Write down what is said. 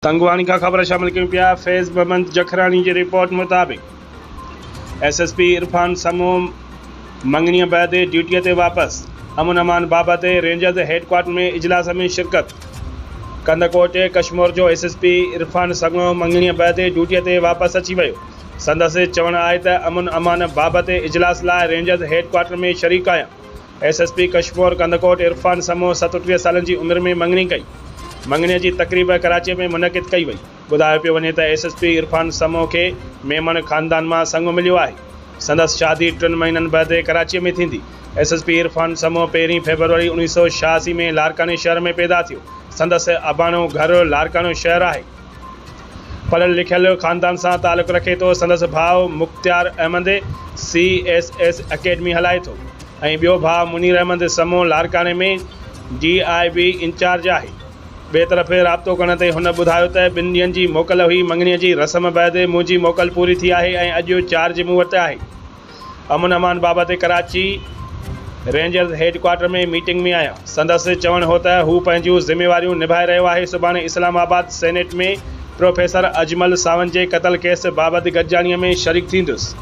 संगवानी का खबर शामिल क्यों पिया। फैज़ मोहम्मद जखरानी की रिपोर्ट मुताबिक SSP इरफान समूह मंगनी बैदि ड्यूटी ते वापस। अमन अमान बाबत रेंजर्स हेडक्वार्टर में इजलास में शिरकत। कंदकोट कश्मीर जो SSP इरफान समूह मंगनी बैदि ड्यूटी ते वापस अची वियो। संदसि चवण आहे त अमन अमान बाबत इजलास लाइ रेंजर्स हेडक्वार्टर में शरीक आहियां। SSP कश्मीर कंदकोट इरफान समूह 37 सालनि जी उमिरि में मंगनी कई। मंगनी की तकरीब कराची में मुनक़िद कई वई। बुधायो पियो वञे त SSP इरफान समूह के मेमन खानदान में संग मिलियो आहे। संदसि शादी 3 महीननि बैदि कराची में थींदी। SSP इरफान समूह 1 फरवरी 1986 में लारकाने शहर में पैदा थियो। संदसि अबाणो घर लारकानो शहर आहे। पढ़ियल लिखियल खानदान से ताल्लुक़ रखे तो। संदसि भाउ मुख्तियार अहमद CSS अकेडमी हलाए थो ऐं ॿियो भाउ मुनीर अहमद समूह लारकाने में DIB इंचार्ज आहे। बे तरफ़ राब्तो करण ते हुन ॿुधायो त 2 ॾींहनि जी मोकल हुई। मंगनीअ जी रस्म बैदि मुंहिंजी मोकल पूरी थी आहे ऐं अॼु चार्ज मूं वटि आहे। अमन अमान बाबति कराची रेंजर्स हेडक्वार्टर में मीटिंग में आया। संदसि चवण हो त हू पंहिंजूं ज़िम्मेवारियूं निभाए रहियो आहे। सुभाणे इस्लामाबाद सेनेट में प्रोफेसर अजमल सावंत जे क़त्ल केस बाबति गॾिजाणीअ में शरीक थींदुसि।